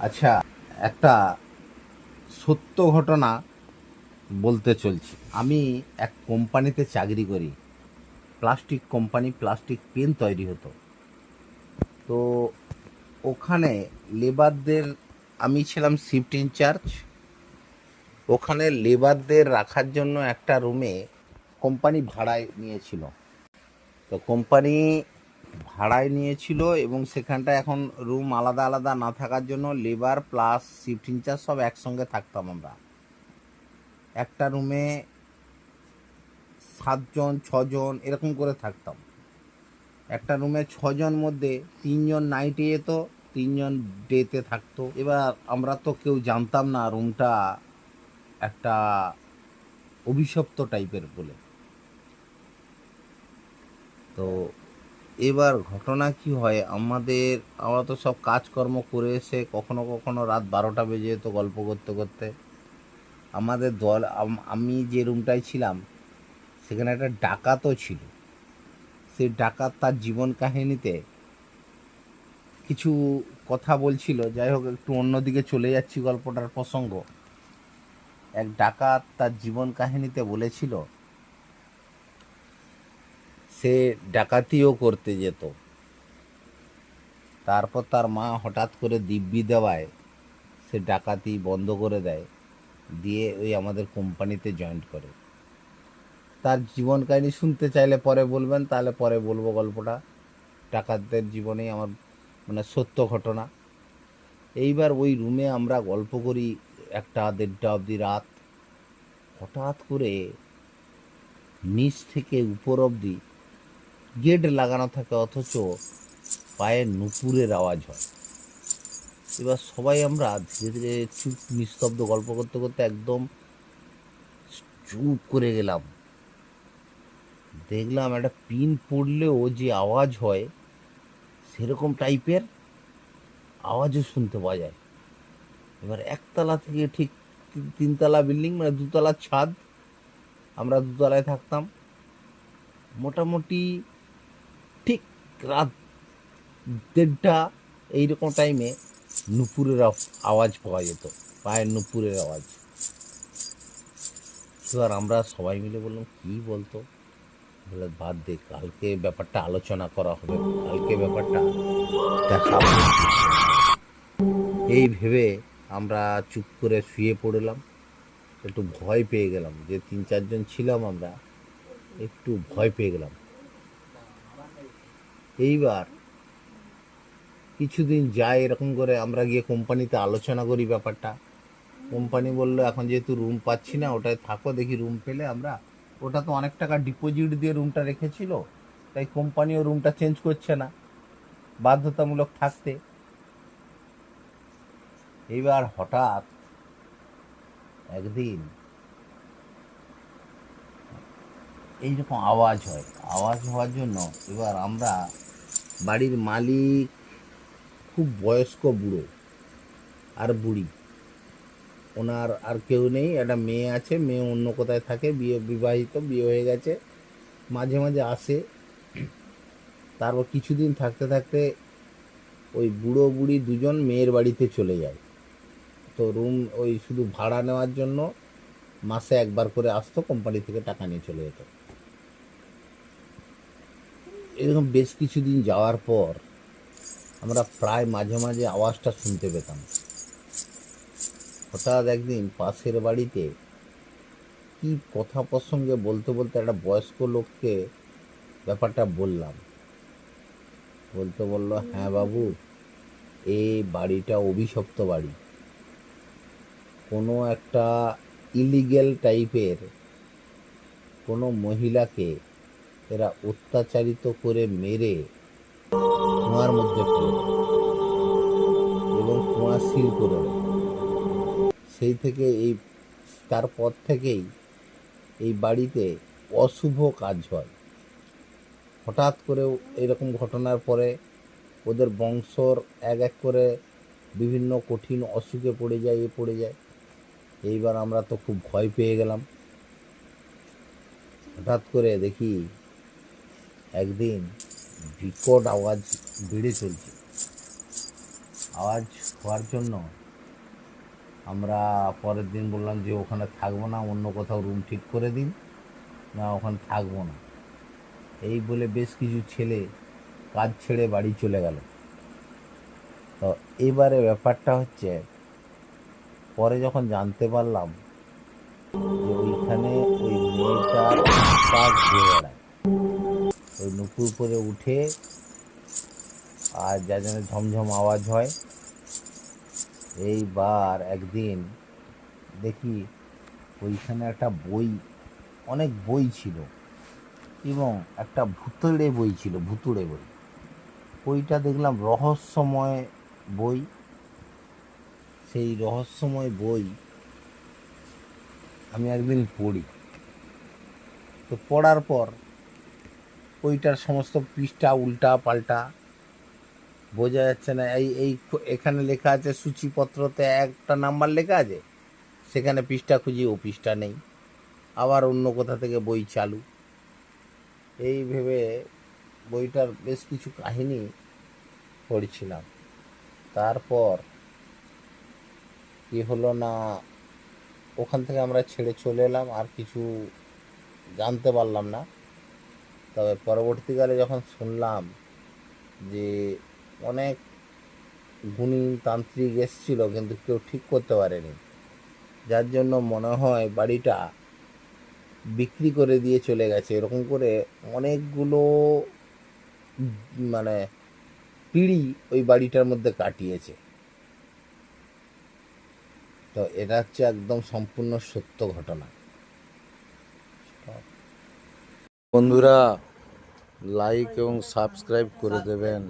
আচ্ছা, একটা সত্য ঘটনা বলতে চলছি। আমি এক কোম্পানিতে চাকরি করি। প্লাস্টিক কোম্পানি, প্লাস্টিক পেন তৈরি হতো। তো ওখানে লেবারদের, আমি ছিলাম শিফট ইনচার্জ। ওখানে লেবারদের রাখার জন্য একটা রুমে কোম্পানি ভাড়ায় নিয়েছিল। তো কোম্পানি ভাড়ায় নিয়েছিল এবং সেখানটা এখন রুম আলাদা আলাদা না থাকার জন্য লেবার প্লাস শিফট ইনচার্জ সব একসঙ্গে থাকতাম আমরা। একটা রুমে 7 জন 6 জন এরকম করে থাকতাম। একটা রুমে 6 জন মধ্যে 3 জন নাইটে যেত, 3 জন ডেতে থাকতো। এবার আমরা তো কেউ জানতাম না রুমটা একটা অভিশপ্ত টাইপের বলে। তো এবার ঘটনা কি হয়, আমরা তো সব কাজকর্ম করে এসে কখনো কখনো রাত 12টা বেজে যেত গল্প করতে করতে। আমাদের দল, আমি যে রুমটায় ছিলাম সেখানে একটা ডাকাতও ছিল। সেই ডাকাত তার জীবন কাহিনীতে কিছু কথা বলছিল। যাই হোক, একটু অন্যদিকে চলে যাচ্ছি গল্পটার প্রসঙ্গ। এক ডাকাত তার জীবন কাহিনীতে বলেছিল সে ডাকাতিও করতে যেত। তারপর তার মা হঠাৎ করে দিব্যি দেওয়ায় সে ডাকাতি বন্ধ করে দেয়, দিয়ে ওই আমাদের কোম্পানিতে জয়েন করে। তার জীবন কাহিনী শুনতে চাইলে পরে বলবেন, তাহলে পরে বলবো গল্পটা। ডাকাতদের জীবনেই আমার মানে সত্য ঘটনা। এইবার ওই রুমে আমরা গল্প করি 1টা 1:30 অবধি রাত। হঠাৎ করে নিচ থেকে উপর অবধি গেট লাগানো থাকে, অথচ পায়ের নুপুরের আওয়াজ হয়। এবার সবাই আমরা ধীরে ধীরে চুপ নিস্তব্ধ গল্প করতে করতে একদম চুপ করে গেলাম। দেখলাম একটা পিন পড়লেও যে আওয়াজ হয় সেরকম টাইপের আওয়াজও শুনতে পাওয়া যায়। এবার একতলা থেকে ঠিক 3তলা বিল্ডিং, মানে 2তলার ছাদ। আমরা 2তলায় থাকতাম। মোটামুটি ঠিক রাত 1:30 এইরকম টাইমে নুপুরের আওয়াজ পাওয়া যেত, পায়ের নুপুরের আওয়াজ। এবার আমরা সবাই মিলে বললাম কি বলতো, বলে বাদ দে, কালকে ব্যাপারটা আলোচনা করা হবে, কালকে ব্যাপারটা দেখা হবে। এই ভেবে আমরা চুপ করে শুয়ে পড়লাম। একটু ভয় পেয়ে গেলাম, যে 3-4 জন ছিলাম আমরা, একটু ভয় পেয়ে গেলাম। এইবার কিছুদিন যায়, এরকম করে আমরা গিয়ে কোম্পানিতে আলোচনা করি ব্যাপারটা। কোম্পানি বললো এখন যেহেতু রুম পাচ্ছি না, ওটায় থাকো, দেখি রুম পেলে আমরা। ওটা তো অনেক টাকা ডিপোজিট দিয়ে রুমটা রেখেছিল, তাই কোম্পানিও রুমটা চেঞ্জ করছে না, বাধ্যতামূলক থাকতে। এইবার হঠাৎ একদিন এইরকম আওয়াজ হয়। আওয়াজ হওয়ার জন্য এবার আমরা, বাড়ির মালিক খুব বয়স্ক বুড়ো আর বুড়ি, ওনার আর কেউ নেই, একটা মেয়ে আছে, মেয়ে অন্য কোথায় থাকে, বিবাহিত, বিয়ে হয়ে গেছে। মাঝে মাঝে আসে। তারপর কিছুদিন থাকতে থাকতে ওই বুড়ো বুড়ি দুজন মেয়ের বাড়িতে চলে যায়। তো রুম ওই শুধু ভাড়া নেওয়ার জন্য মাসে একবার করে আসতো, কোম্পানি থেকে টাকা নিয়ে চলে যেত। এরকম বেশ কিছুদিন যাওয়ার পর আমরা প্রায় মাঝে মাঝে আওয়াজটা শুনতে পেতাম। হঠাৎ একদিন পাশের বাড়িতে কি কথা প্রসঙ্গে বলতে বলতে একটা বয়স্ক লোককে ব্যাপারটা বললাম। বলতে বলল, হ্যাঁ বাবু, এই বাড়িটা অভিশপ্ত বাড়ি। কোনো একটা ইলিগেল টাইপের কোনো মহিলাকে এরা অত্যাচারিত করে মেরে কুয়ার মধ্যে ফেলে দেয় এবং কুয়া সিল করে দেয়। সেই থেকে তারপর থেকেই এই বাড়িতে অশুভ কাজ হয়। হঠাৎ করে এরকম ঘটনার পরে ওদের বংশর এক এক করে বিভিন্ন কঠিন অসুখে পড়ে যায়, পড়ে যায়। এইবার আমরা তো খুব ভয় পেয়ে গেলাম। হঠাৎ করে দেখি একদিন বিকট আওয়াজ বেড়ে চলছে। আওয়াজ হওয়ার জন্য আমরা পরের দিন বললাম যে ওখানে থাকবো না, অন্য কোথাও রুম ঠিক করে দিন, না ওখানে থাকবো না। এই বলে বেশ কিছু ছেলে কাজ ছেড়ে বাড়ি চলে গেল। তো এবারে ব্যাপারটা হচ্ছে, পরে যখন জানতে পারলাম যে ওইখানে ওই মেয়েটার আত্মা ঘুরে বেড়ায়, ওই নুপুর করে উঠে আর যা যেন ঝমঝম আওয়াজ হয়। এইবার একদিন দেখি ওইখানে একটা বই, অনেক বই ছিল এবং একটা ভুতুড়ে বই ছিল, ভুতুড়ে বই। বইটা দেখলাম রহস্যময় বই। সেই রহস্যময় বই আমি একদিন পড়ি। তো পড়ার পর বইটার সমস্ত পৃষ্ঠা উল্টা পাল্টা, বোঝা যাচ্ছে না। এখানে লেখা আছে সূচিপত্রতে একটা নাম্বার লেখা আছে, সেখানে পৃষ্ঠা খুঁজি ও পৃষ্ঠা নেই, আবার অন্য কোথা থেকে বই চালু। এই ভেবে বইটার বেশ কিছু কাহিনী পড়ছিলাম। তারপর কি হলো না, ওখান থেকে আমরা ছেড়ে চলে এলাম, আর কিছু জানতে পারলাম না। তবে পরবর্তীকালে যখন শুনলাম যে অনেক গুণী তান্ত্রিক এসেছিল কিন্তু কেউ ঠিক করতে পারেনি, যার জন্য মনে হয় বাড়িটা বিক্রি করে দিয়ে চলে গেছে। এরকম করে অনেকগুলো মানে পিঁড়ি ওই বাড়িটার মধ্যে কাটিয়েছে। তো এটা হচ্ছে একদম সম্পূর্ণ সত্য ঘটনা। বন্ধুরা, লাইক এবং সাবস্ক্রাইব করে দেবেন।